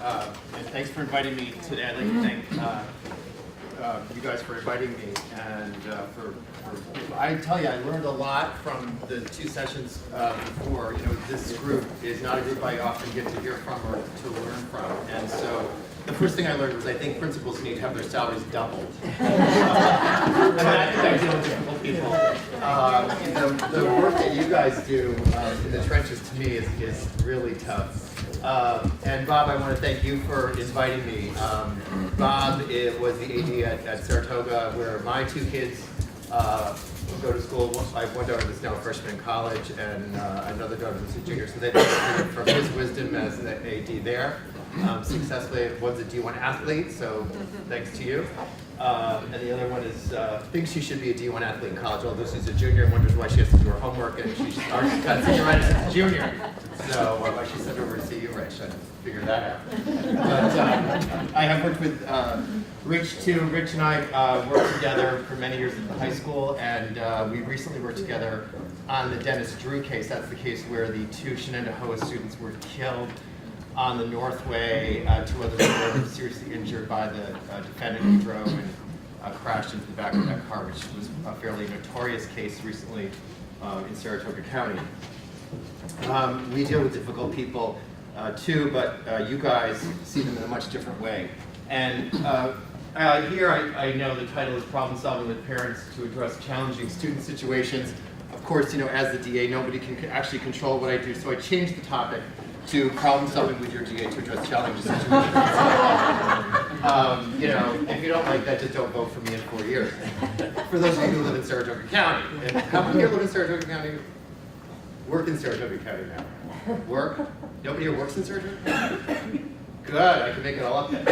And thanks for inviting me today. I'd like to thank you guys for inviting me, and I tell you, I learned a lot from the two sessions before. You know, this group is not a group I often get to hear from or to learn from, and so the first thing I learned was I think principals need to have their salaries doubled. And I think I deal with difficult people. The work that you guys do in the trenches to me is really tough. And Bob, I want to thank you for inviting me. Bob was the AD at Saratoga, where my two kids go to school. I have one daughter that's now a freshman in college, and another daughter that's a junior. So they benefited from his wisdom as the AD there. Successfully, one's a D1 athlete, so thanks to you. And the other one is thinks she should be a D1 athlete in college, although she's a junior and wonders why she has to do her homework, and she's already got senioritis as a junior. So why she sent over to see you, Rich, I figured that out. But I have worked with Rich too. Rich and I worked together for many years at the high school, and we recently worked together on the Dennis Drew case. That's the case where the two Shenandoah students were killed on the Northway. Two others were seriously injured by the defendant who drove and crashed into the back of that car, which was a fairly notorious case recently in Saratoga County. We deal with difficult people too, but you guys see them in a much different way. And here I know the title is Problem Solving with Parents to Address Challenging Student Situations. Of course, you know, as the DA, nobody can actually control what I do, so I changed the topic to problem solving with your DA to address challenging situations. You know, if you don't like that, just don't vote for me in 4 years. For those of you who live in Saratoga County, and how many here live in Saratoga County? Work in Saratoga County now. Work? Nobody here works in Saratoga County? Good, I can make it all up then.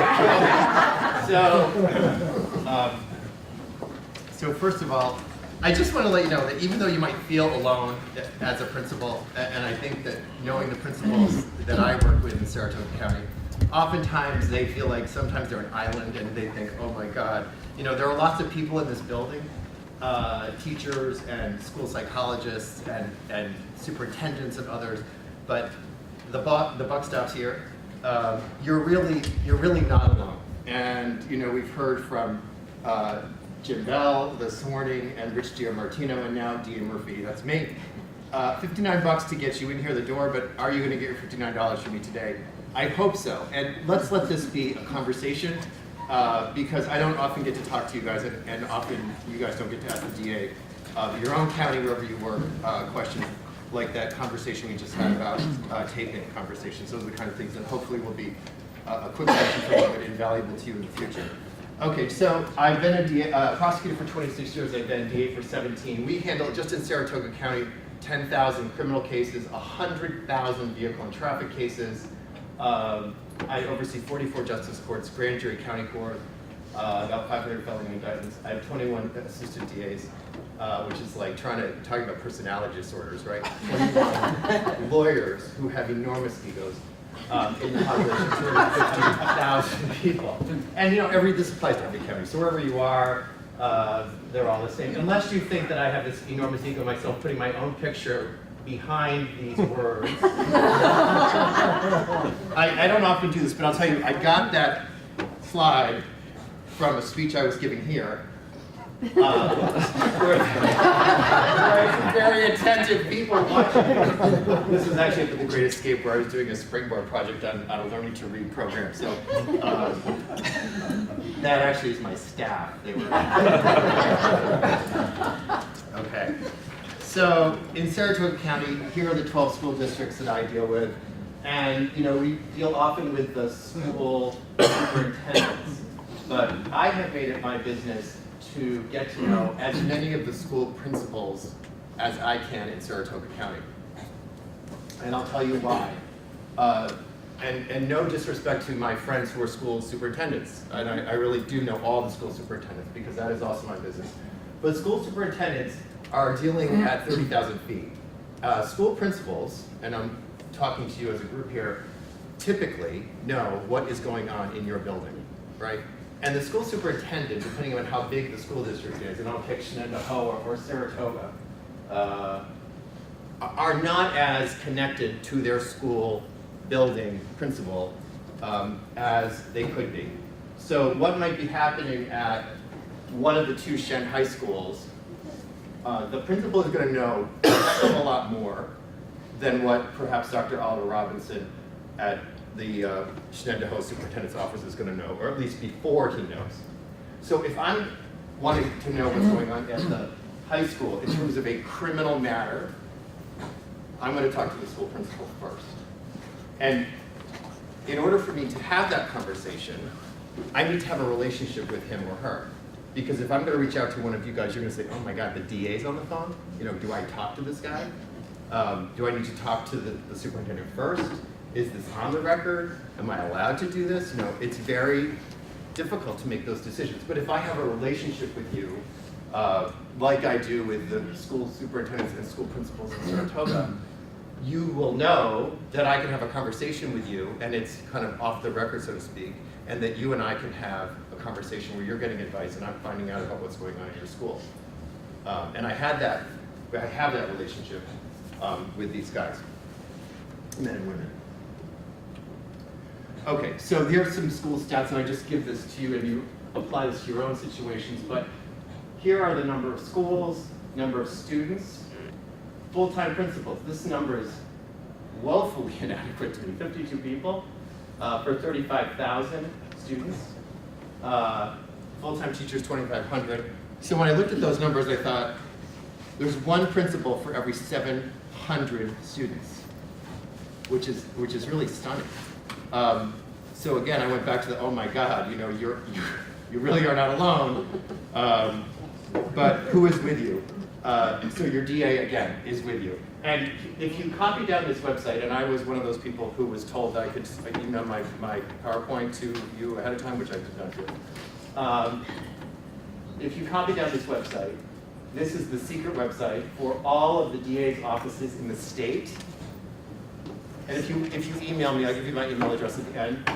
So first of all, I just want to let you know that even though you might feel alone as a principal, and I think that knowing the principals that I work with in Saratoga County, oftentimes they feel like sometimes they're an island and they think, oh my God, you know, there are lots of people in this building, teachers and school psychologists and superintendents and others, but the buck stops here. You're really not alone. And you know, we've heard from Jim Bell this morning, and Rich Giamartino, and now Dean Murphy, that's me. $59 to get you in here the door, but are you going to get your $59 from me today? I hope so. And let's let this be a conversation, because I don't often get to talk to you guys, and often you guys don't get to ask the DA of your own county, wherever you work, questions like that conversation we just had about taping conversations. Those are the kind of things that hopefully will be a quick session for you, but invaluable to you in the future. Okay, so I've been a prosecutor for 26 years, I've been DA for 17. We handle, just in Saratoga County, 10,000 criminal cases, 100,000 vehicle and traffic cases. I oversee 44 justice courts, grand jury, county court, about 500 felony indictments. I have 21 assistant DAs, which is like talking about personality disorders, right? 21 lawyers who have enormous egos. In the population, 250,000 people. And you know, this applies to every county. So wherever you are, they're all the same. Unless you think that I have this enormous ego myself, putting my own picture behind these words. I don't often do this, but I'll tell you, I got that slide from a speech I was giving here. Where very attentive people watching. This was actually at the Great Escape, where I was doing a springboard project on a learning to read program. So that actually is my staff. They were okay. So in Saratoga County, here are the 12 school districts that I deal with, and you know, we deal often with the school superintendents, but I have made it my business to get to know as many of the school principals as I can in Saratoga County. And I'll tell you why. And no disrespect to my friends who are school superintendents, and I really do know all the school superintendents, because that is also my business. But school superintendents are dealing at 30,000 feet. School principals, and I'm talking to you as a group here, typically know what is going on in your building, right? And the school superintendent, depending on how big the school district is, and I'll pick Shenandoah or Saratoga, are not as connected to their school building principal as they could be. So what might be happening at one of the two Shen high schools, the principal is going to know a heck of a lot more than what perhaps Dr. Oliver Robinson at the Shenandoah Superintendent's Office is going to know, or at least before he knows. So if I'm wanting to know what's going on at the high school in terms of a criminal matter, I'm going to talk to the school principal first. And in order for me to have that conversation, I need to have a relationship with him or her. Because if I'm going to reach out to one of you guys, you're going to say, oh my God, the DA's on the phone? You know, do I talk to this guy? Do I need to talk to the superintendent first? Is this on the record? Am I allowed to do this? You know, it's very difficult to make those decisions. But if I have a relationship with you, like I do with the school superintendents and school principals in Saratoga, you will know that I can have a conversation with you, and it's kind of off the record, so to speak, and that you and I can have a conversation where you're getting advice and I'm finding out about what's going on in your school. And I have that relationship with these guys, men and women. Okay, so here's some school stats, and I just give this to you, and you apply this to your own situations, but here are the number of schools, number of students, full-time principals. This number is woefully inadequate to me, 52 people for 35,000 students. Full-time teachers, 2,500. So when I looked at those numbers, I thought, there's one principal for every 700 students, which is really stunning. So again, I went back to the, oh my God, you know, you really are not alone, but who is with you? So your DA, again, is with you. And if you copy down this website, and I was one of those people who was told that I could email my PowerPoint to you ahead of time, which I did not do. If you copy down this website, this is the secret website for all of the DA's offices in the state. And if you email me, I'll give you my email address at the end.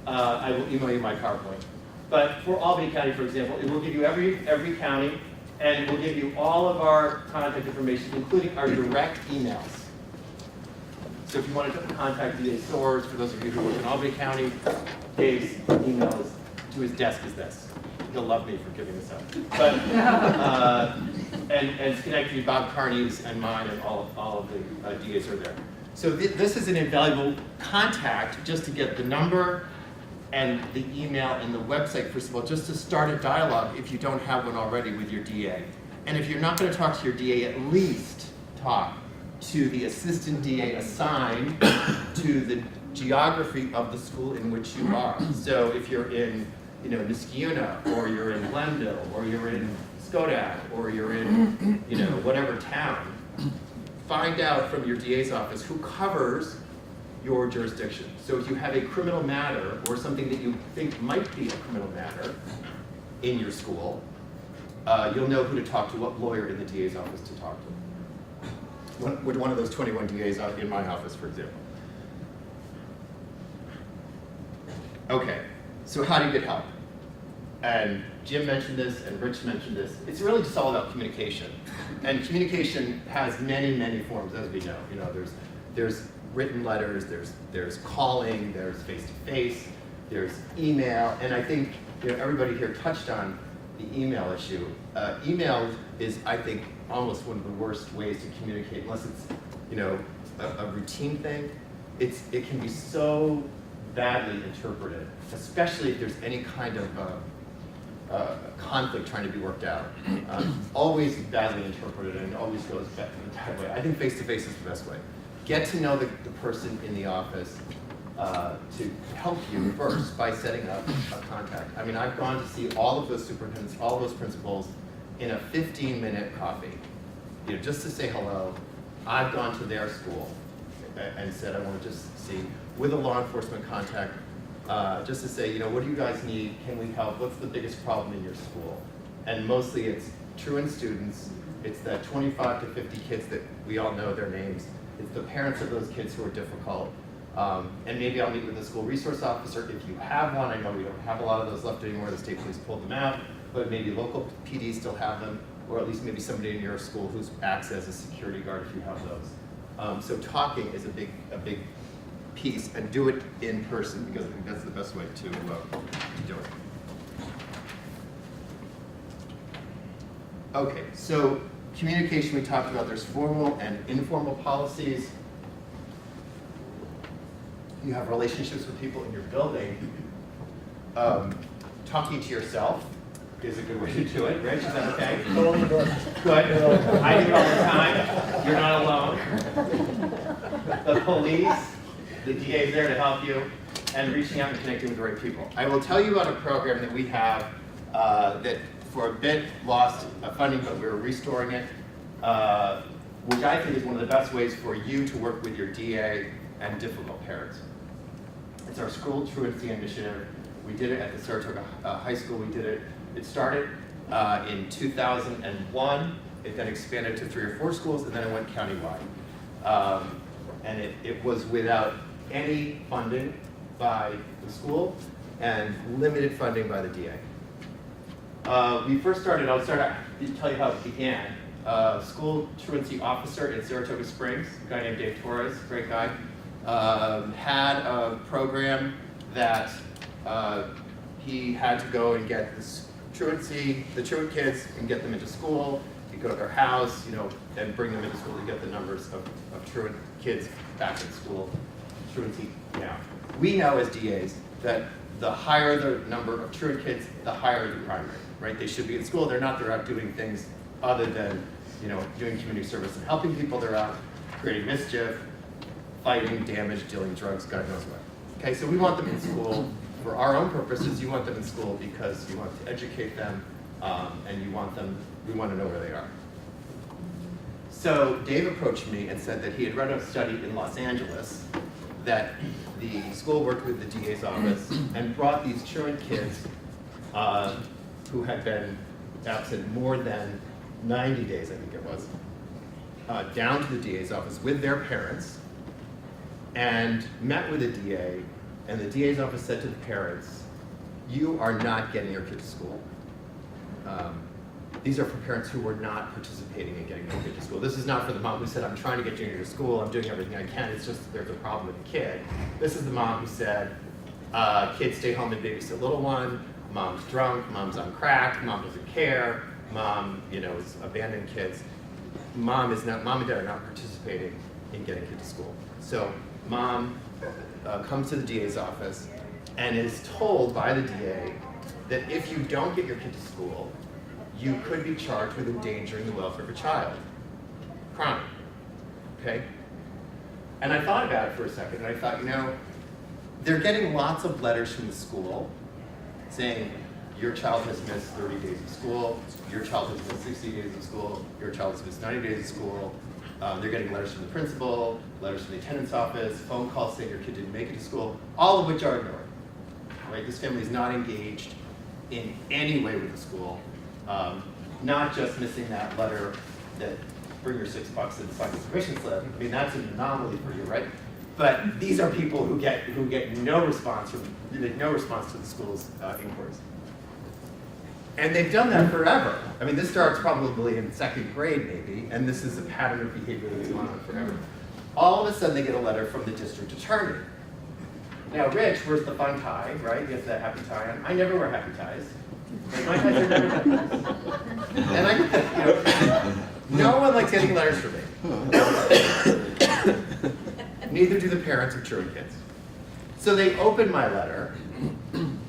I will email you my PowerPoint. But for Albany County, for example, it will give you every county, and it will give you all of our contact information, including our direct emails. So if you wanted to contact DA Soares, for those of you who work in Albany County, Dave's email to his desk is this. He'll love me for giving this up. But and connect you, Bob Carney's and mine, and all of the DAs are there. So this is an invaluable contact just to get the number and the email and the website, first of all, just to start a dialogue if you don't have one already with your DA. And if you're not going to talk to your DA, at least talk to the assistant DA assigned to the geography of the school in which you are. So if you're in, you know, Niskayuna, or you're in Glenville, or you're in Schodack, or you're in, you know, whatever town, find out from your DA's office who covers your jurisdiction. So if you have a criminal matter or something that you think might be a criminal matter in your school, you'll know who to talk to, what lawyer in the DA's office to talk to. With one of those 21 DAs in my office, for example. Okay, so how do you get help? And Jim mentioned this, and Rich mentioned this. It's really just all about communication. And communication has many, many forms, as we know. You know, there's written letters, there's calling, there's face-to-face, there's email, and I think, you know, everybody here touched on the email issue. Email is, I think, almost one of the worst ways to communicate, unless it's, you know, a routine thing. It can be so badly interpreted, especially if there's any kind of conflict trying to be worked out. Always badly interpreted, and always goes back in a bad way. I think face-to-face is the best way. Get to know the person in the office to help you first by setting up a contact. I mean, I've gone to see all of those superintendents, all of those principals in a 15-minute coffee, you know, just to say hello. I've gone to their school and said, I want to just see, with a law enforcement contact, just to say, you know, what do you guys need? Can we help? What's the biggest problem in your school? And mostly it's truant students. It's that 25 to 50 kids that we all know their names. It's the parents of those kids who are difficult. And maybe I'll meet with the school resource officer if you have one. I know we don't have a lot of those left anymore. The state police pulled them out, but maybe local PDs still have them, or at least maybe somebody in your school who acts as a security guard if you have those. So talking is a big piece and do it in person, because I think that's the best way to do it. Okay, so communication we talked about, there's formal and informal policies. You have relationships with people in your building. Talking to yourself is a good way to do it, Rich, is that okay? Good, I do it all the time, you're not alone. The police, the DA is there to help you, and reaching out and connecting with the right people. I will tell you about a program that we have that for a bit lost funding, but we're restoring it, which I think is one of the best ways for you to work with your DA and difficult parents. It's our school truancy initiative. We did it at the Saratoga High School. It started in 2001. It then expanded to 3 or 4 schools, and then it went countywide. And it was without any funding by the school and limited funding by the DA. We first started, I'll tell you how it began. School truancy officer in Saratoga Springs, a guy named Dave Torres, great guy, had a program that he had to go and get the truant kids and get them into school. He'd go to their house, and bring them into school to get the numbers of truant kids back in school. Truancy down. We know as DAs that the higher the number of truant kids, the higher the crime rate, right? They should be in school. They're out doing things other than, doing community service and helping people. They're out creating mischief, fighting, damage, dealing drugs, God knows what. Okay, so we want them in school for our own purposes. You want them in school because you want to educate them, and we want to know where they are. So Dave approached me and said that he had read a study in Los Angeles that the school worked with the DA's office and brought these truant kids who had been absent more than 90 days, I think it was, down to the DA's office with their parents and met with the DA, and the DA's office said to the parents, "You are not getting your kid to school." These are for parents who were not participating in getting their kid to school. This is not for the mom who said, "I'm trying to get Junior to school, I'm doing everything I can, it's just that there's a problem with the kid." This is the mom who said, "Kids stay home and babysit little one, mom's drunk, mom's on crack, mom doesn't care, mom, is abandoning kids. Mom and dad are not participating in getting kids to school." So mom comes to the DA's office and is told by the DA that if you don't get your kid to school, you could be charged with endangering the welfare of a child. Crime, okay? And I thought about it for a second, and I thought, they're getting lots of letters from the school saying, your child has missed 30 days of school, your child has missed 60 days of school, your child has missed 90 days of school. They're getting letters from the principal, letters from the attendance office, phone calls saying your kid didn't make it to school, all of which are ignored. Right? This family is not engaged in any way with the school. Not just missing that letter that bring your $6 and sign the permission slip. I mean, that's an anomaly for you, right? But these are people who get no response to the school's inquiries. And they've done that forever. I mean, this starts probably in 2nd grade maybe, and this is a pattern of behavior that's gone on forever. All of a sudden they get a letter from the district attorney. Now, Rich wears the fun tie, right? He has that happy tie on. I never wear happy ties. Like, my ties are never happy ties. And no one likes getting letters from me. Neither do the parents of truant kids. So they open my letter,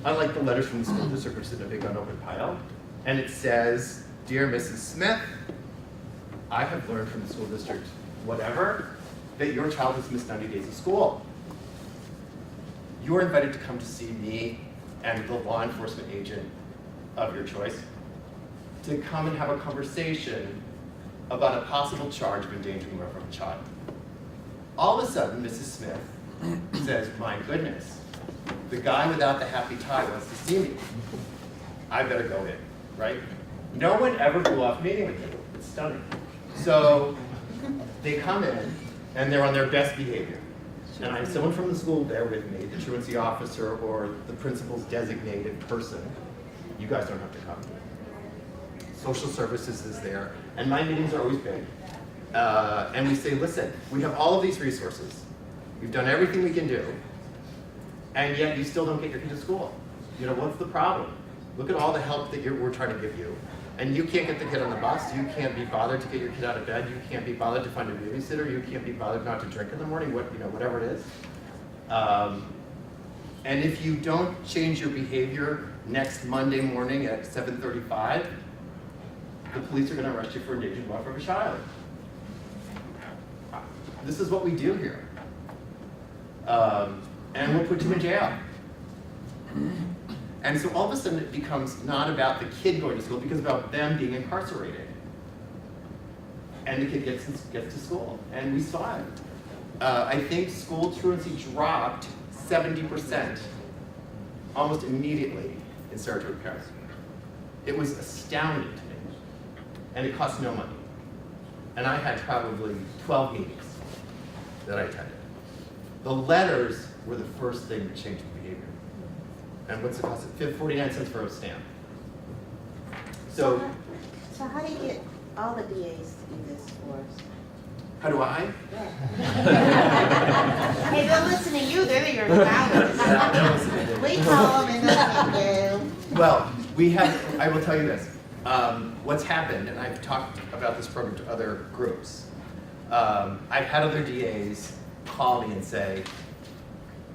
unlike the letters from the school district, which is in a big unopened pile, and it says, "Dear Mrs. Smith, I have learned from the school district, whatever, that your child has missed 90 days of school. You are invited to come to see me and the law enforcement agent of your choice to come and have a conversation about a possible charge of endangering the welfare of a child." All of a sudden, Mrs. Smith says, "My goodness, the guy without the happy tie wants to see me. I better go in," right? No one ever blew off meeting with him. It's stunning. So they come in, and they're on their best behavior. And I have someone from the school there with me, the truancy officer or the principal's designated person. You guys don't have to come. Social services is there, and my meetings are always big. And we say, listen, we have all of these resources. We've done everything we can do, and yet you still don't get your kid to school. You know, what's the problem? Look at all the help that we're trying to give you. And you can't get the kid on the bus, you can't be bothered to get your kid out of bed, you can't be bothered to find a babysitter, you can't be bothered not to drink in the morning, whatever it is. And if you don't change your behavior next Monday morning at 7:35, the police are going to arrest you for endangered welfare of a child. This is what we do here. And we'll put you in jail. And so all of a sudden it becomes not about the kid going to school, because it's about them being incarcerated. And the kid gets to school, and we saw it. I think school truancy dropped 70% almost immediately in Saratoga County. It was astounding to me, and it cost no money. And I had probably 12 meetings that I attended. The letters were the first thing to change the behavior. And what's it cost? 49 cents for a stamp. So how do you get all the DAs to do this for us? how do I? Yeah. Hey, they'll listen to you, they're your followers. We call them and they do. Well, I will tell you this. What's happened, and I've talked about this program to other groups. I've had other DAs call me and say,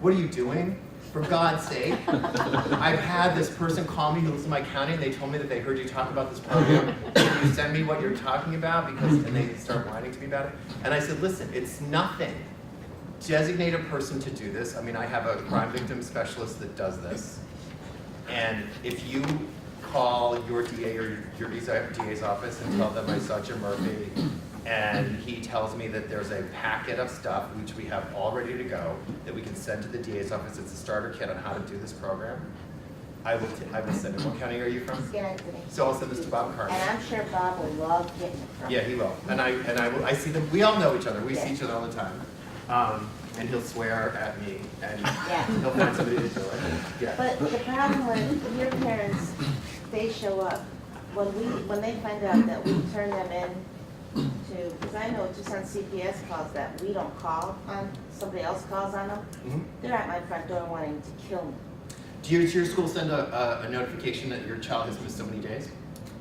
what are you doing? For God's sake. I've had this person call me who lives in my county, and they told me that they heard you talk about this program. Can you send me what you're talking about? And they start whining to me about it. And I said, listen, it's nothing. Designate a person to do this. I mean, I have a crime victim specialist that does this. And if you call your DA or your DA's office and tell them I saw Jim Murphy, and he tells me that there's a packet of stuff, which we have all ready to go, that we can send to the DA's office. It's a starter kit on how to do this program. I will send it. What county are you from? Schenectady. So I'll send this to Bob Carney. And I'm sure Bob will love getting it from Yeah, he will. And I see them. We all know each other. We see each other all the time. And he'll swear at me, and he'll find somebody to do it. Yeah. But the problem with your parents, they show up when they find out that we turn them in to, because I know just on CPS calls that we don't call on, somebody else calls on them, they're at my front door wanting to kill me. Does your school send a notification that your child has missed so many days?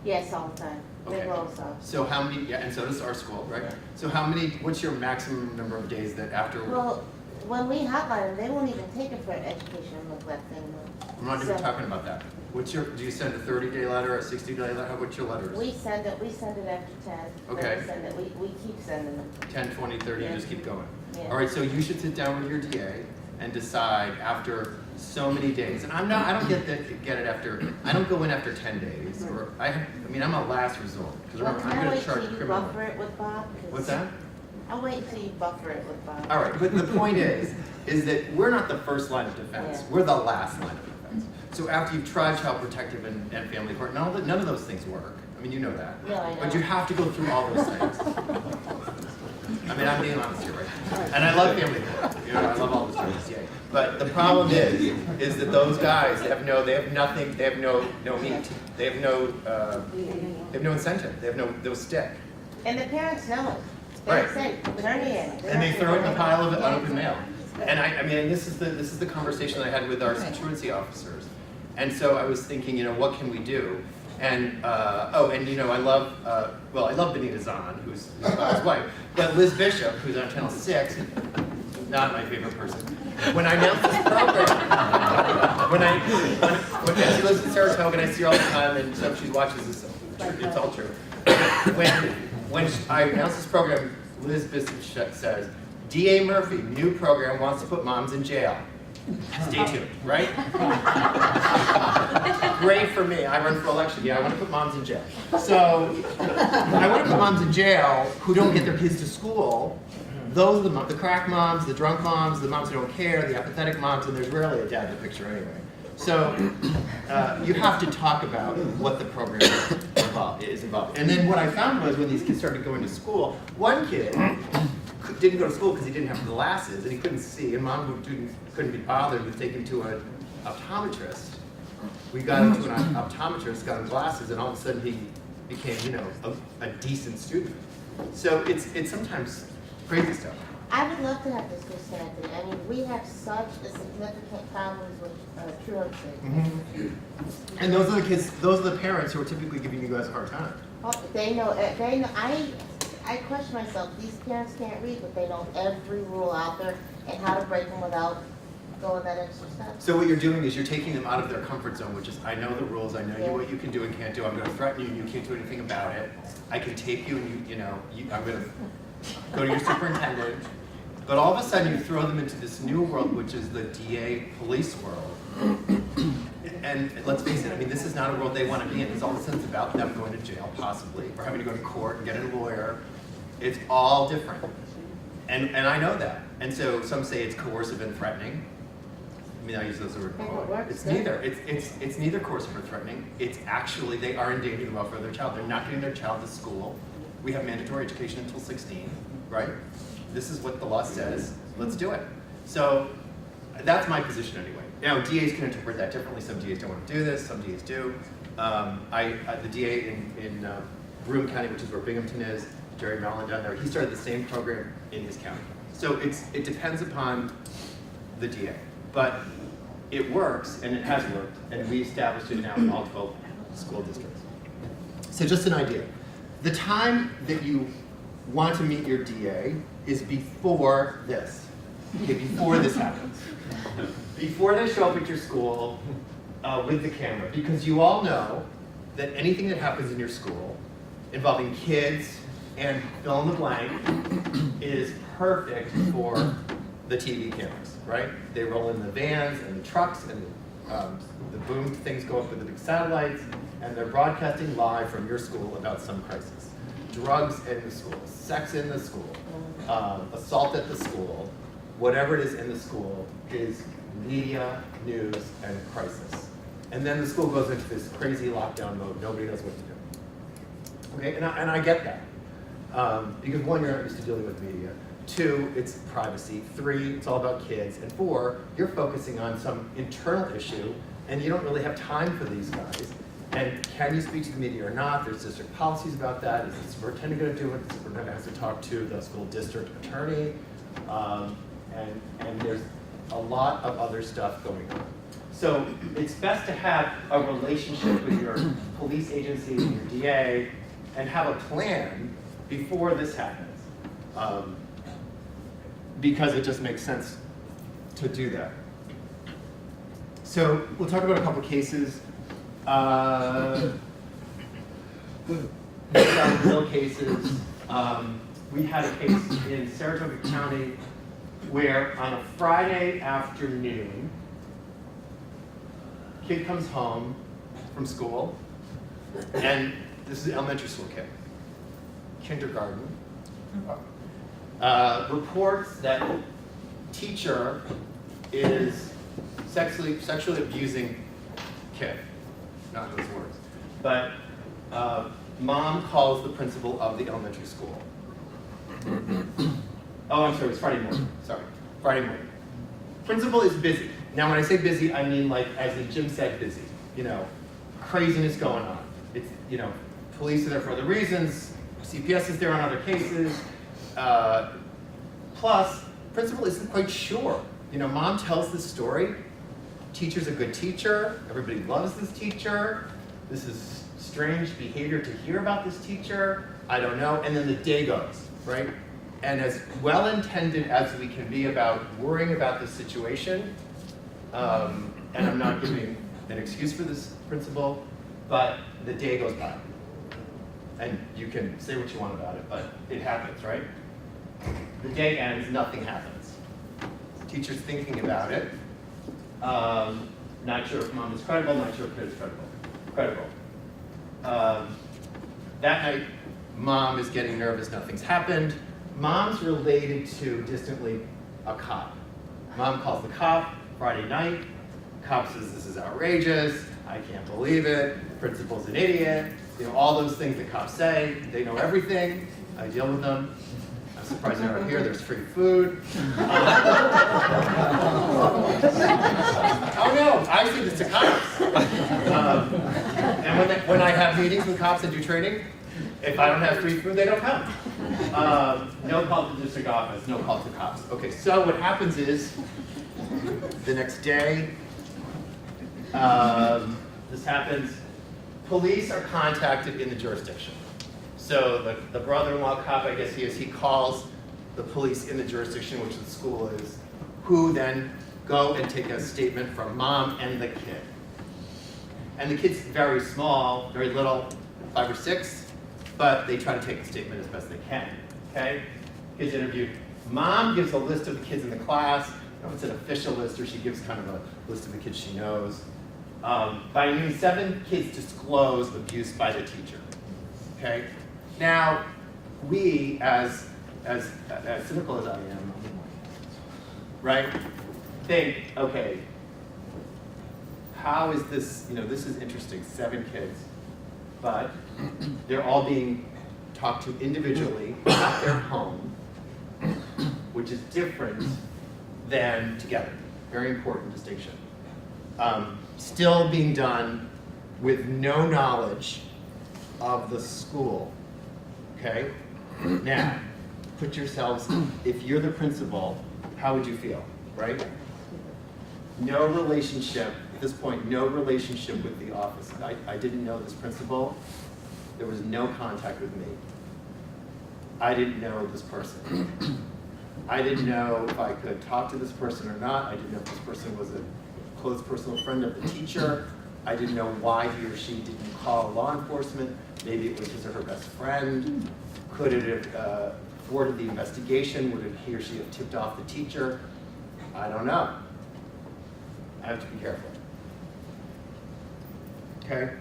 Yes, all the time. Okay. They will so. So how many, yeah, and so does our school, right? Yeah. So what's your maximum number of days that after? Well, when we hotline them, they won't even take it for an educational neglect anymore. I'm not even talking about that. Do you send a 30-day letter, a 60-day letter? What's your letters? We send it after 10. Okay. We keep sending them. 10, 20, 30, Yeah. you just keep going. Yeah. All right, so you should sit down with your DA and decide after so many days. And I don't get it after, I don't go in after 10 days. Or I'm a last resort. Because Well, remember, can I'm I going wait to charge till you criminal. buffer it with Bob? 'Cause What's that? I'll wait until you buffer it with Bob. All right, but the point is that we're not the first line of defense. Yeah. We're the last line of defense. So after you've tried child protective and family court, none of those things work. I mean, you know that. Yeah, I know. But you have to go through all those things. I mean, I'm being honest here, right? And I love family court. I love all those things, yeah. But the problem is that those guys, they have nothing, they have no meat. They have no incentive. They have no stick. And the parents know it. They Right. say, turn it in. And they throw it in the pile of unopened mail. And this is the conversation I had with our truancy officers. And so I was thinking, what can we do? And I love Benita Zahn, who's Bob's wife, but Liz Bishop, who's on Channel 6, not my favorite person. When I announced this program, when she lives in Saratoga, and I see her all the time, and so she watches this. It's all true. When I announced this program, Liz Bishop says, D.A. Murphy, new program, wants to put moms in jail. Stay tuned, right? Great for me. I run for election. Yeah, I want to put moms in jail. So I want to put moms in jail who don't get their kids to school. Those are the crack moms, the drunk moms, the moms who don't care, the apathetic moms, and there's rarely a dad in the picture anyway. So you have to talk about what the program is involved. And then what I found was when these kids started going to school, one kid didn't go to school because he didn't have glasses and he couldn't see, and mom couldn't be bothered with taking him to an optometrist. We got him to an optometrist, got him glasses, and all of a sudden he became, a decent student. So it's sometimes crazy stuff. I would love to have this Christianity. I mean, we have such a significant problems with truancy. And those are the kids, those are the parents who are typically giving you guys a hard time. Oh, they know, I question myself, these parents can't read, but they know every rule out there and how to break them without going that extra step. So what you're doing is you're taking them out of their comfort zone, which is, I know the rules, I know you what you can do and can't do, I'm gonna threaten you, and you can't do anything about it. I can take you and I'm gonna go to your superintendent. But all of a sudden you throw them into this new world, which is the DA police world. And let's face it, I mean, this is not a world they want to be in. It's all of a sudden about them going to jail, possibly, or having to go to court and get a lawyer. It's all different. And I know that. And so some say it's coercive and threatening. I mean, I use those words. It's neither. It's neither coercive or threatening. It's actually, they are endangering the welfare of their child. They're not getting their child to school. We have mandatory education until 16, right? This is what the law says. Let's do it. So that's my position anyway. Now, DAs can interpret that differently. Some DAs don't want to do this. Some DAs do. The DA in Broome County, which is where Binghamton is, Jerry Mallon down there, he started the same program in his county. So it depends upon the DA. But it works, and it has worked, and we established it now in all 12 school districts. So just an idea. The time that you want to meet your DA is before this. Okay, before this happens. Before they show up at your school with the camera, because you all know that anything that happens in your school involving kids and fill in the blank is perfect for the TV cameras, right? They roll in the vans and the trucks and the boom things go up with the big satellites, and they're broadcasting live from your school about some crisis. Drugs in the school, sex in the school, assault at the school, whatever it is in the school is media, news, and crisis. And then the school goes into this crazy lockdown mode, nobody knows what to do. Okay, and I get that. Because one, you're not used to dealing with media. Two, it's privacy. Three, it's all about kids. And four, you're focusing on some internal issue, and you don't really have time for these guys. And can you speak to the media or not? There's district policies about that. Is the superintendent going to do it? The superintendent has to talk to the school district attorney. And there's a lot of other stuff going on. So it's best to have a relationship with your police agency and your DA and have a plan before this happens. Because it just makes sense to do that. So we'll talk about a couple cases. Real cases. We had a case in Saratoga County where on a Friday afternoon, kid comes home from school, and this is an elementary school kid, kindergarten, reports that teacher is sexually abusing kid, not those words, but mom calls the principal of the elementary school. Oh, I'm sorry, it's Friday morning. Sorry, Friday morning. Principal is busy. Now, when I say busy, I mean like, as Jim said, busy. You know, craziness going on. It's, you know, police are there for other reasons. CPS is there on other cases. Plus, principal isn't quite sure. You know, mom tells this story. Teacher's a good teacher. Everybody loves this teacher. This is strange behavior to hear about this teacher. I don't know. And then the day goes, right? And as well-intended as we can be about worrying about this situation, and I'm not giving an excuse for this principal, but the day goes by. And you can say what you want about it, but it happens, right? The day ends, nothing happens. Teacher's thinking about it. Not sure if mom is credible, not sure if kid is credible. That night, mom is getting nervous, nothing's happened. Mom's related to, distantly, a cop. Mom calls the cop Friday night. Cop says, this is outrageous. I can't believe it. Principal's an idiot. You know, all those things that cops say. They know everything. I deal with them. I'm surprised they're not here. There's free food. Oh no, I say this to cops. And when I have meetings with cops and do training, If I don't have free food, they don't come. No call to the district office, no call to the cops. Okay, so what happens is, the next day, this happens, police are contacted in the jurisdiction. So the brother-in-law cop, I guess he calls the police in the jurisdiction, which the school is, who then go and take a statement from mom and the kid. And the kid's very small, very little, 5 or 6, but they try to take a statement as best they can, okay? Kids interviewed. Mom gives a list of the kids in the class. I don't know if it's an official list or she gives kind of a list of the kids she knows. By noon, 7 kids disclose abuse by the teacher, okay? Now, we, as cynical as I am, right, think, okay, how is this, this is interesting, 7 kids, but they're all being talked to individually at their home, which is different than together. Very important distinction. Still being done with no knowledge of the school, okay? Now, put yourselves, if you're the principal, how would you feel, right? No relationship, at this point, no relationship with the office. I didn't know this principal. There was no contact with me. I didn't know this person. I didn't know if I could talk to this person or not. I didn't know if this person was a close personal friend of the teacher. I didn't know why he or she didn't call law enforcement. Maybe it was his or her best friend. Could it have thwarted the investigation? Would he or she have tipped off the teacher? I don't know. I have to be careful. Okay?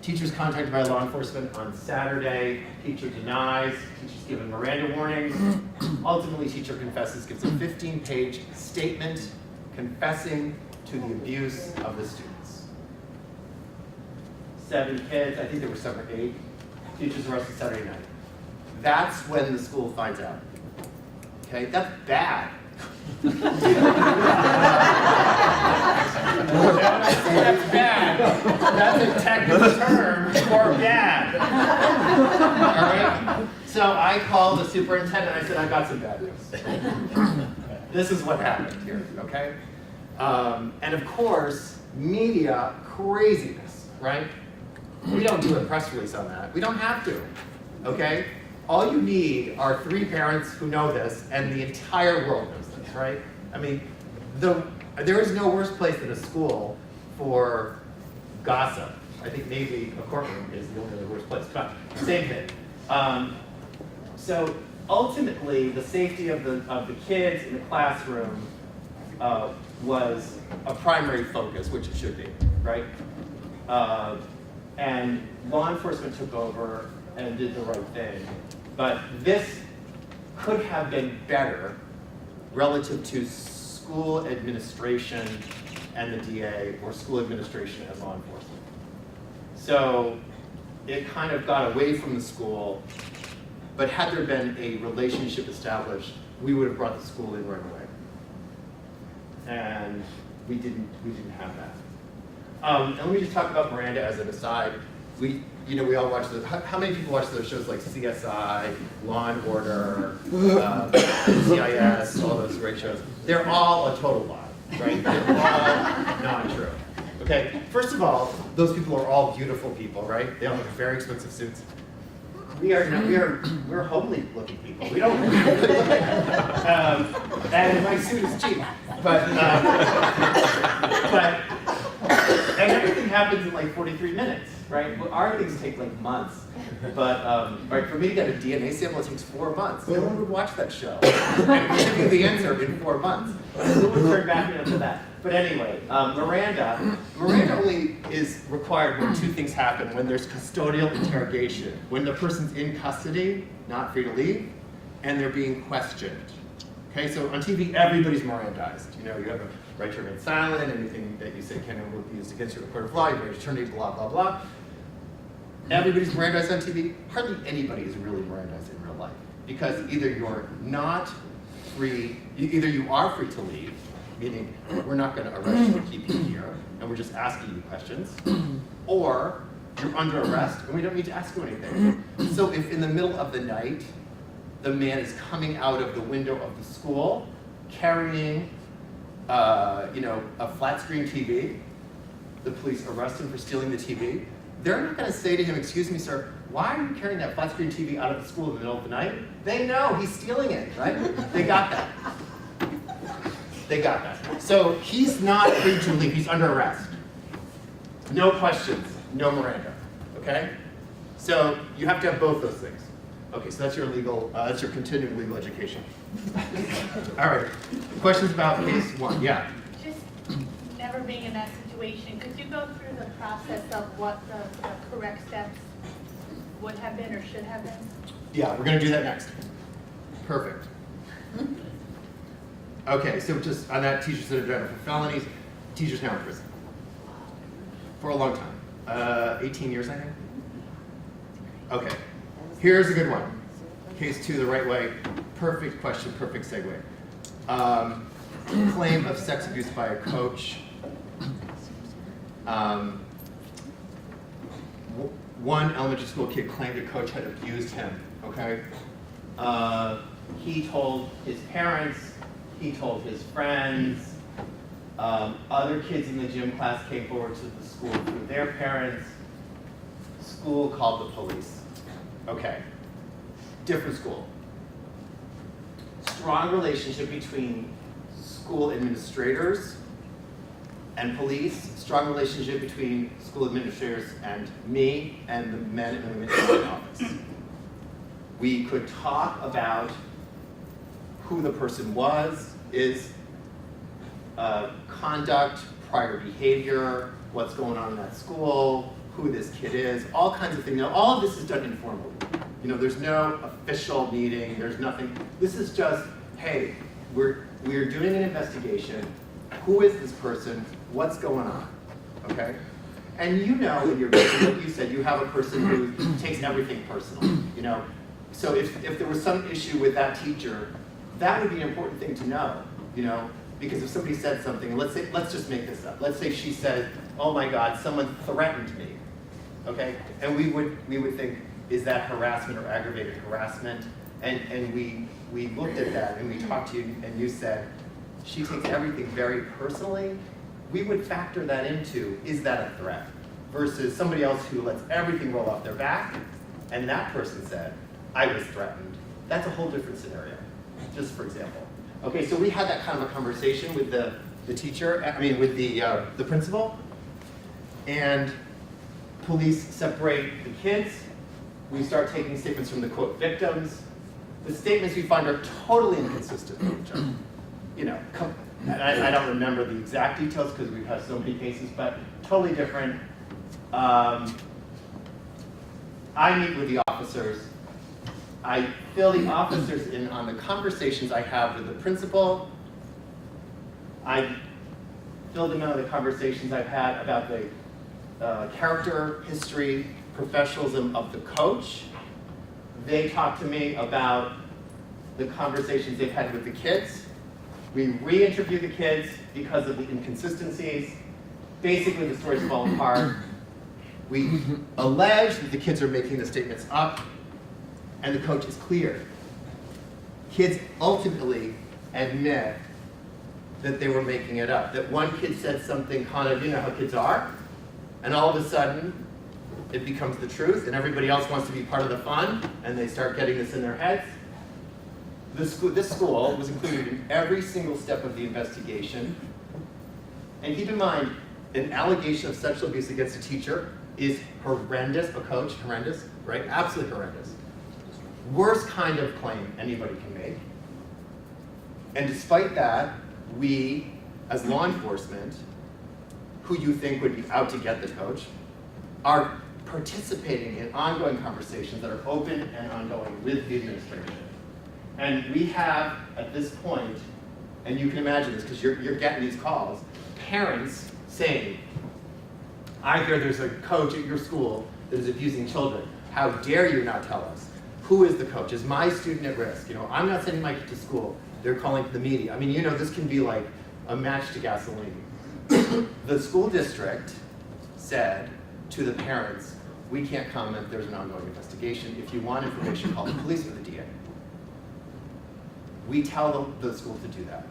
Teacher's contacted by law enforcement on Saturday. Teacher denies. Teacher's given Miranda warnings. Ultimately, teacher confesses, gives a 15-page statement confessing to the abuse of the students. 7 kids, I think there were 7 or 8. Teachers arrested Saturday night. That's when the school finds out. Okay, that's bad. That's bad. That's a technical term for bad. All right? So I called the superintendent and I said, I got some bad news. This is what happened here, okay? And of course, media craziness, right? We don't do a press release on that. We don't have to, okay? All you need are 3 parents who know this, and the entire world knows this, right? I mean, there is no worse place than a school for gossip. I think maybe a courtroom is the only worst place, but same thing. So ultimately, the safety of the kids in the classroom was a primary focus, which it should be, right? And law enforcement took over and did the right thing. But this could have been better relative to school administration and the DA, or school administration and law enforcement. So it kind of got away from the school, but had there been a relationship established, we would have brought the school in right away. And we didn't have that. And let me just talk about Miranda as an aside. We all watch how many people watch those shows like CSI, Law and Order, CIS, all those great shows? They're all a total lie, right? They're all not true. Okay, first of all, those people are all beautiful people, right? They all have very expensive suits. We're homely looking people. We don't and my suit is cheap. But and everything happens in like 43 minutes, right? Well, our things take like months. But right, for me to get a DNA sample, it takes 4 months. No one would watch that show. And we give you the answer in 4 months. Who would turn back into that? But anyway, Miranda only is required when 2 things happen: when there's custodial interrogation, when the person's in custody, not free to leave, and they're being questioned. Okay, so on TV, everybody's Mirandized. You have a right to remain silent. Anything that you say can be used against you in a court of law. You have attorney, blah blah blah. Everybody's Mirandized on TV. Hardly anybody is really Mirandized in real life, because either you're not free, either you are free to leave, meaning we're not going to arrest you or keep you here, and we're just asking you questions, or you're under arrest, and we don't need to ask you anything. So if in the middle of the night, the man is coming out of the window of the school, carrying, a flat screen TV, the police arrest him for stealing the TV, they're not gonna say to him, excuse me, sir, why are you carrying that flat screen TV out of the school in the middle of the night? They know he's stealing it, right? They got that. They got that. So he's not free to leave, he's under arrest. No questions, no Miranda, okay? So you have to have both those things. Okay, so that's your that's your continuing legal education. All right, questions about case one? Yeah. Just never being in that situation, could you go through the process of what the correct steps would have been or should have been? Yeah, we're gonna do that next. Perfect. Okay, so just on that, teachers that are driving for felonies, teachers now in prison. For a long time. 18 years, I think. Okay, here's a good one. Case two, the right way. Perfect question, perfect segue. Claim of sex abuse by a coach. One elementary school kid claimed a coach had abused him, okay? He told his parents, he told his friends, other kids in the gym class came forward to the school through their parents. School called the police. Okay, different school. Strong relationship between school administrators and police, strong relationship between school administrators and me and the men and women in my office. We could talk about who the person was, is, conduct, prior behavior, what's going on in that school, who this kid is, all kinds of things. Now, all of this is done informally. There's no official meeting, there's nothing. This is just, hey, we're doing an investigation. Who is this person? What's going on? Okay? And in your business, like you said, you have a person who takes everything personal. So if there was some issue with that teacher, that would be an important thing to know. Because if somebody said something, let's just make this up. Let's say she said, "Oh my God, someone threatened me." Okay? And we would think, is that harassment or aggravated harassment? And we looked at that and we talked to you and you said, she takes everything very personally. We would factor that into, is that a threat? Versus somebody else who lets everything roll off their back, and that person said, I was threatened. That's a whole different scenario, just for example. Okay, so we had that kind of a conversation with the teacher, with the principal, and police separate the kids. We start taking statements from the quote victims. The statements we find are totally inconsistent with each other. I don't remember the exact details because we've had so many cases, but totally different. I meet with the officers. I fill the officers in on the conversations I have with the principal. I fill them in on the conversations I've had about the character, history, professionalism of the coach. They talk to me about the conversations they've had with the kids. We re-interview the kids because of the inconsistencies. Basically, the stories fall apart. We allege that the kids are making the statements up, and the coach is cleared. Kids ultimately admit that they were making it up. That one kid said something kind of, how kids are, and all of a sudden, it becomes the truth, and everybody else wants to be part of the fun, and they start getting this in their heads. This school was included in every single step of the investigation. And keep in mind, an allegation of sexual abuse against a teacher is horrendous, a coach, horrendous, right? Absolutely horrendous. Worst kind of claim anybody can make. And despite that, we, as law enforcement, who you think would be out to get the coach, are participating in ongoing conversations that are open and ongoing with the administration. And we have, at this point, and you can imagine this because you're getting these calls, parents saying, I hear there's a coach at your school that is abusing children. How dare you not tell us? Who is the coach? Is my student at risk? I'm not sending my kid to school. They're calling the media. This can be like a match to gasoline. The school district said to the parents, we can't comment, there's an ongoing investigation. If you want information, call the police or the DA. We tell the school to do that.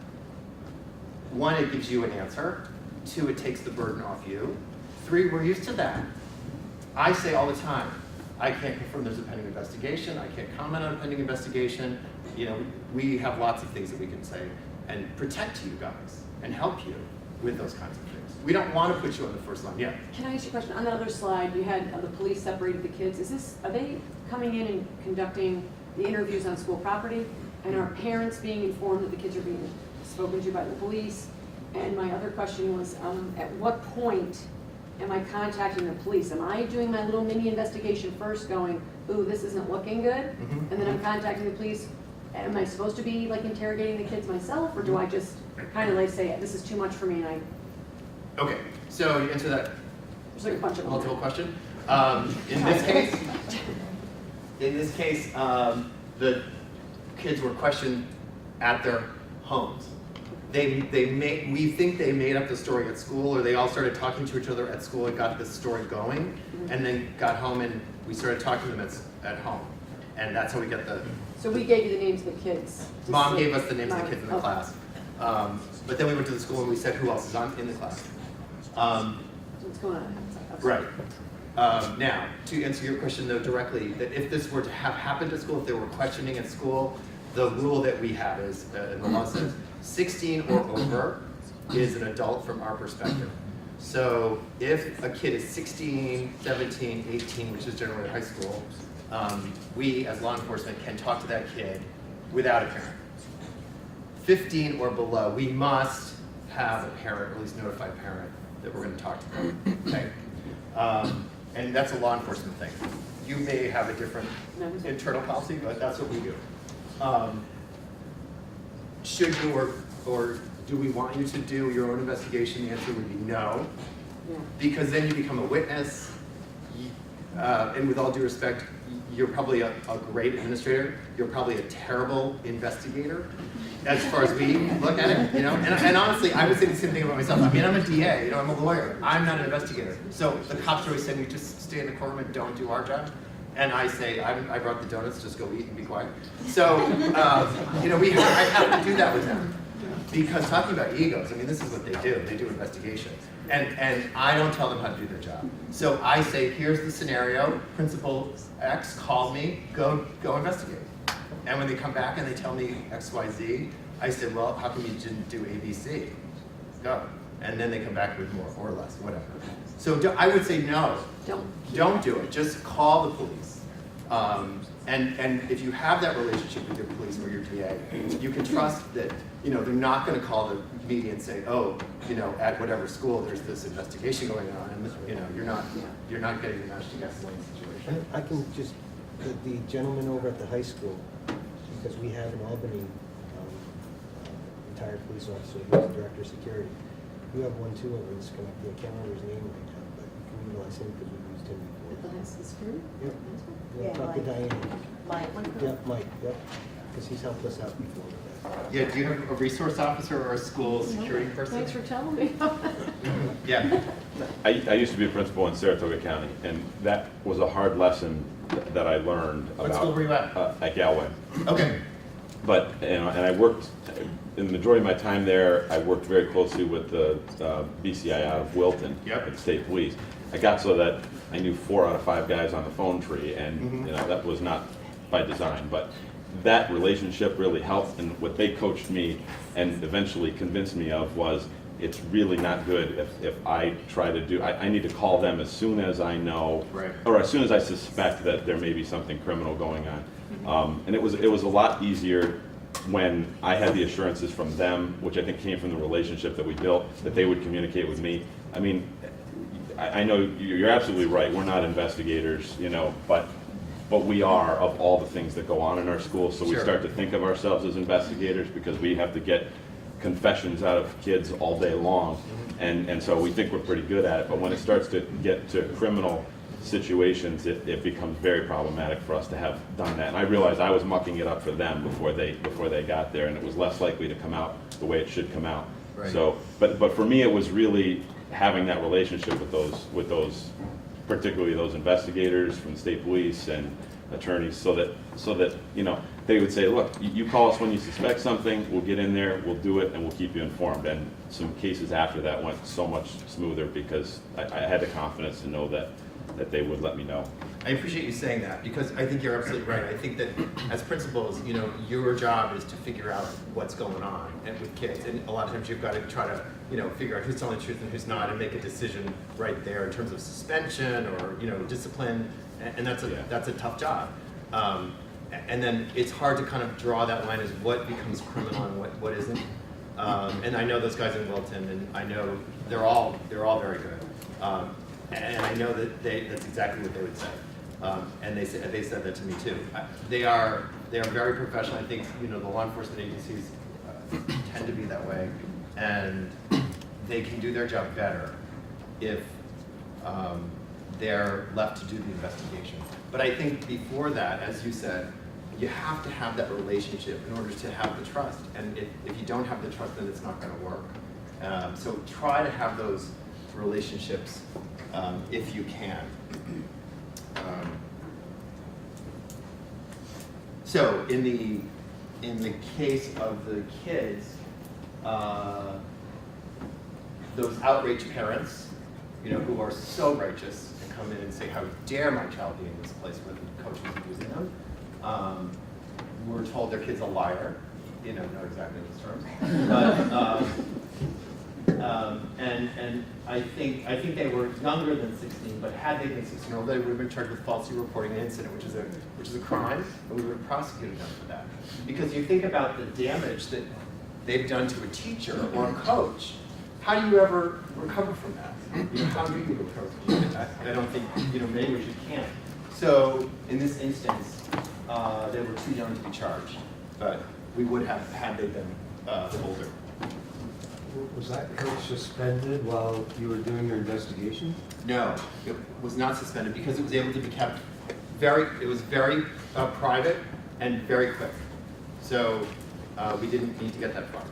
One, it gives you an answer. Two, it takes the burden off you. Three, we're used to that. I say all the time, I can't confirm there's a pending investigation. I can't comment on a pending investigation. You know, we have lots of things that we can say and protect you guys and help you with those kinds of things. We don't want to put you on the first line. Yeah. Can I ask you a question? On that other slide, you had the police separated the kids. Are they coming in and conducting the interviews on school property? And are parents being informed that the kids are being spoken to by the police? And my other question was, at what point am I contacting the police? Am I doing my little mini investigation first going, ooh, this isn't looking good? Mhm. And then I'm contacting the police. Am I supposed to be like interrogating the kids myself? Or do I just kind of like say, this is too much for me and I, Okay, so you answer that there's like a bunch of them. multiple question. In this case, the kids were questioned at their homes. We think they made up the story at school, or they all started talking to each other at school and got the story going, and then got home and we started talking to them at home. And that's how we get the, So we gave you the names of the kids. to mom see- gave us the names of the kids in the Okay. class. But then we went to the school and we said who else is in the class. What's going on outside? Right. Now, to answer your question though directly, that if this were to have happened at school, if there were questioning at school, the rule that we have is, and the law says, 16 or over is an adult from our perspective. So if a kid is 16, 17, 18, which is generally high school, we as law enforcement can talk to that kid without a parent. 15 or below, we must have a parent, or at least notify a parent that we're going to talk to them. Okay? And that's a law enforcement thing. You may have a different internal policy, but that's what we do. Should you or do we want you to do your own investigation? The answer would be no, Yeah. because then you become a witness. And with all due respect, you're probably a great administrator. You're probably a terrible investigator, as far as we look at it. You know, and honestly, I would say the same thing about myself. I mean, I'm a DA. You know, I'm a lawyer. I'm not an investigator. So the cops always say we just stay in the courtroom and don't do our job. And I say, I brought the donuts, just go eat and be quiet. So, you know, I have to do that with them. Because talking about egos, I mean, this is what they do. They do investigations. And I don't tell them how to do their job. So I say, here's the scenario, Principal X called me, go investigate. And when they come back and they tell me X, Y, Z, I said, well, how come you didn't do A, B, C? Go. And then they come back with more or less, whatever. So I would say no. Don't do it. Just call the police. And if you have that relationship with your police or your DA, you can trust that, you know, they're not going to call the media and say, oh, you know, at whatever school there's this investigation going on, and you know, you're not getting the match to gasoline situation. I can just, the gentleman over at the high school, because we have in Albany, retired police officer, who's the director of security. You have one too over in Schenectady. I can't remember his name right now, but you can utilize him because we've used him before. At the high school security? Yep. Yeah, Talk to Mike. Diane. Mike. Yep, Mike, yep, because he's helped us out before with that. Yeah, do you have a resource officer or a school security person? Thanks for telling me. Yeah. I used to be a principal in Saratoga County, and that was a hard lesson that I learned about. What school were you at? At Galway. Okay. But, you know, and I worked, in the majority of my time there, I worked very closely with the BCI out of Wilton, Yep. at the state police. I got so that I knew 4 out of 5 guys on the phone tree, and you know, that was not by design, but that relationship really helped, and what they coached me and eventually convinced me of was, it's really not good if I try to do, I need to call them as soon as I know, Right. or as soon as I suspect that there may be something criminal going on. And it was a lot easier when I had the assurances from them, which I think came from the relationship that we built, that they would communicate with me. I mean, I know you're absolutely right, we're not investigators, you know, but we are of all the things that go on in our schools, so we Sure. start to think of ourselves as investigators because we have to get confessions out of kids all day long, and so we think we're pretty good at it, but when it starts to get to criminal situations, it becomes very problematic for us to have done that. And I realized I was mucking it up for them before they got there, and it was less likely to come out the way it should come out. Right. So, but for me, it was really having that relationship with those particularly those investigators from the state police and attorneys, so that you know, they would say, look, you call us when you suspect something, we'll get in there, we'll do it, and we'll keep you informed. And some cases after that went so much smoother because I had the confidence to know that they would let me know. I appreciate you saying that, because I think you're absolutely right. I think that as principals, you know, your job is to figure out what's going on and with kids. And a lot of times you've got to try to, you know, figure out who's telling the truth and who's not, and make a decision right there in terms of suspension or, you know, discipline. And that's a tough job. And then it's hard to kind of draw that line as what becomes criminal and what isn't. And I know those guys in Wilton, and I know they're all very good. And I know that that's exactly what they would say. And they said that to me too. They are very professional. I think, you know, the law enforcement agencies tend to be that way, and they can do their job better if they're left to do the investigation. But I think before that, as you said, you have to have that relationship in order to have the trust. And if you don't have the trust, then it's not going to work. So try to have those relationships if you can. So in the case of the kids, those outraged parents, you know, who are so righteous and come in and say, "How dare my child be in this place where the coach is abusing them?" We're told their kid's a liar. You know, not exactly those terms, but and I think they were younger than 16. But had they been 16 or older, they would have been charged with falsely reporting an incident, which is a crime, and we would have prosecuted them for that. Because you think about the damage that they've done to a teacher or a coach. How do you ever recover from that? You know, how do you recover? I don't think, you know, many ways you can't. So in this instance, they were too young to be charged, but we would have had they been older. Was that coach suspended while you were doing your investigation? No, it was not suspended because it was able to be kept it was very private and very quick. So we didn't need to get that far.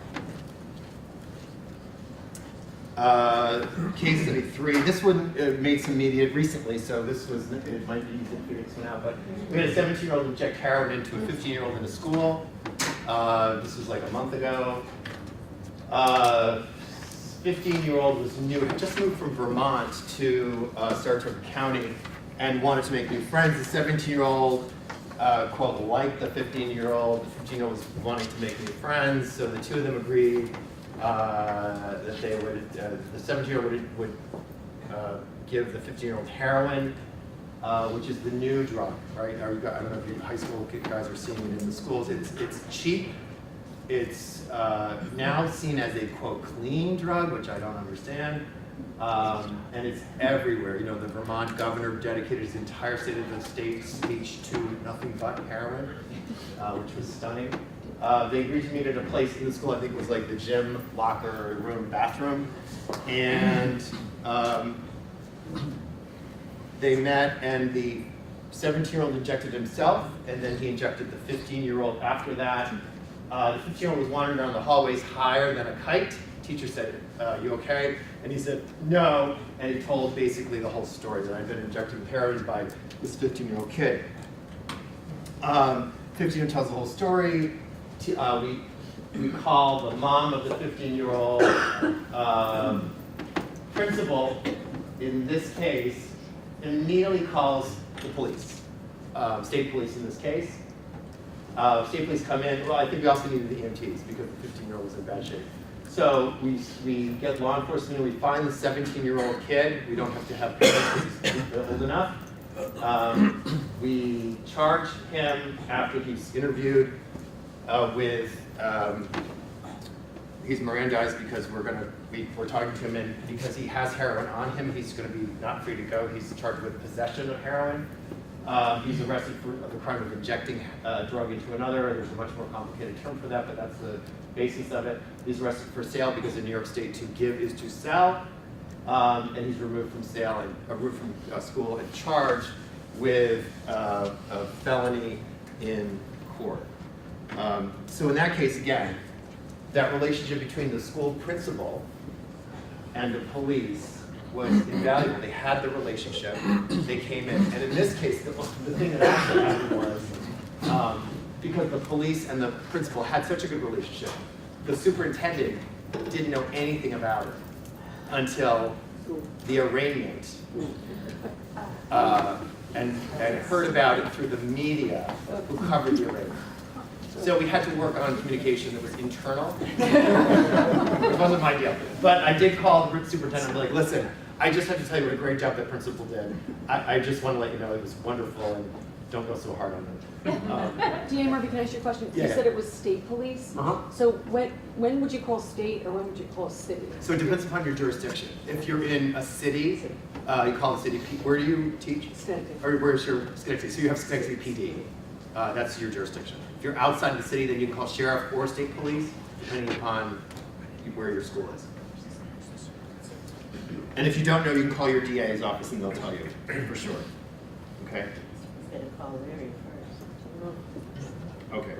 Case study 3. This one made some media recently, so it might be easy to figure this one out. But we had a 17-year-old inject heroin into a 15-year-old in a school. This was like a month ago. 15-year-old was new, had just moved from Vermont to Saratoga County and wanted to make new friends. The 17-year-old, quote, liked the 15-year-old. The 15-year-old was wanting to make new friends, so the two of them agreed that they would, the 17-year-old would give the 15-year-old heroin, which is the new drug, right? I don't know if you high school guys are seeing it in the schools. It's cheap. It's now seen as a, quote, clean drug, which I don't understand. And it's everywhere. You know, the Vermont governor dedicated his entire state of the state speech to nothing but heroin, which was stunning. They agreed to meet at a place in the school, I think it was like the gym, locker room, bathroom. And they met, and the 17-year-old injected himself, and then he injected the 15-year-old after that. The 15-year-old was wandering around the hallways higher than a kite. Teacher said, "You okay?" And he said, "No." And he told basically the whole story, that I'd been injected with heroin by this 15-year-old kid. 15-year-old tells the whole story. We call the mom of the 15-year-old principal in this case, immediately calls the police, state police in this case. State police come in. Well, I think we also needed the EMTs because the 15-year-old was in bad shape. So we get law enforcement and we find the 17-year-old kid. We don't have to have parents because he's old enough. We charge him after he's interviewed with, he's Mirandized because we're talking to him, and because he has heroin on him, he's going to be not free to go. He's charged with possession of heroin. He's arrested for the crime of injecting a drug into another. There's a much more complicated term for that, but that's the basis of it. He's arrested for sale because in New York State, to give is to sell. And he's removed from school and charged with a felony in court. So in that case, again, that relationship between the school principal and the police was invaluable. They had the relationship, they came in, and in this case, the thing that actually happened was, because the police and the principal had such a good relationship, the superintendent didn't know anything about it until the arraignment, and heard about it through the media who covered the arraignment. So we had to work on communication that was internal. It wasn't my deal. But I did call the superintendent and be like, listen, I just have to tell you what a great job that principal did. I just want to let you know it was wonderful, and don't go so hard on them. DA Murphy, can I ask you a question? Yeah. You said it was state police? Uh-huh. So when would you call state or when would you call city? So it depends upon your jurisdiction. If you're in a city, you call the city, where do you teach? Schenectady. Or where's your Schenectady? So you have Schenectady PD. That's your jurisdiction. If you're outside the city, then you can call sheriff or state police, depending upon where your school is. And if you don't know, you can call your DA's office and they'll tell you, for sure. Okay? Better call Larry first. Okay.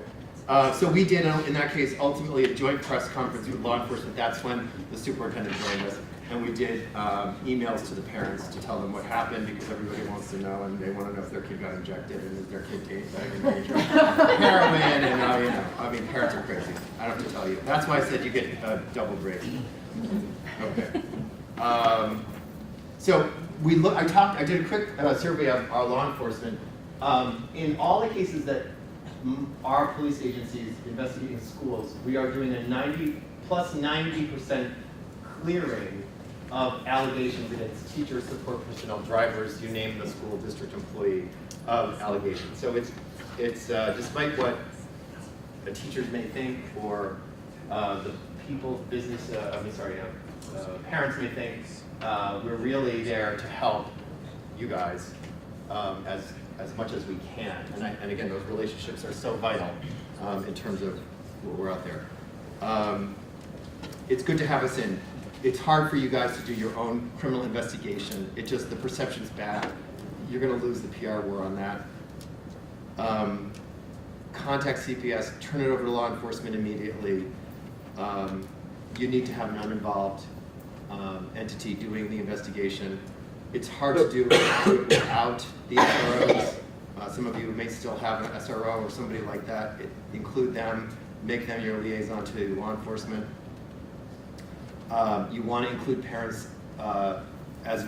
So we did, in that case, ultimately a joint press conference with law enforcement. That's when the superintendent joined us. And we did emails to the parents to tell them what happened, because everybody wants to know, and they want to know if their kid got injected and is their kid taking heroin, and you know, I mean, parents are crazy. I don't have to tell you. That's why I said you get a double grade. Okay. So I did a quick survey of our law enforcement. In all the cases that our police agencies investigating schools, we are doing a plus 90% clearing of allegations against teachers, support personnel, drivers, you name the school district employee, of allegations. So it's despite what the teachers may think, or the parents may think, we're really there to help you guys as much as we can. And again, those relationships are so vital in terms of we're out there. It's good to have us in. It's hard for you guys to do your own criminal investigation. The perception's bad. You're gonna lose the PR war on that. Contact CPS, turn it over to law enforcement immediately. You need to have an uninvolved entity doing the investigation. It's hard to do it without the SROs. Some of you may still have an SRO or somebody like that. Include them, make them your liaison to law enforcement. You want to include parents as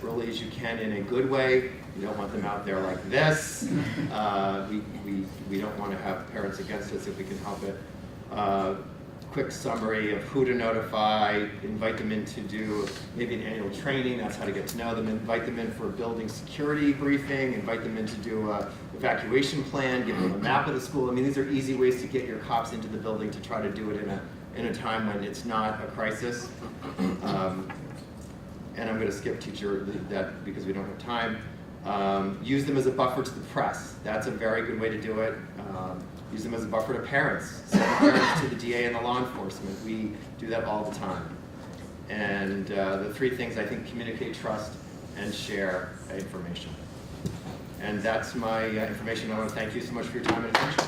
early as you can in a good way. You don't want them out there like this. We don't want to have parents against us if we can help it. Quick summary of who to notify, invite them in to do maybe an annual training, that's how to get to know them, invite them in for a building security briefing, invite them in to do an evacuation plan, give them a map of the school. I mean, these are easy ways to get your cops into the building to try to do it in a time when it's not a crisis. And I'm going to skip teacher that because we don't have time. Use them as a buffer to the press. That's a very good way to do it. Use them as a buffer to parents. Send parents to the DA and the law enforcement. We do that all the time. And the three things, I think: communicate, trust, and share information. And that's my information. I want to thank you so much for your time and attention.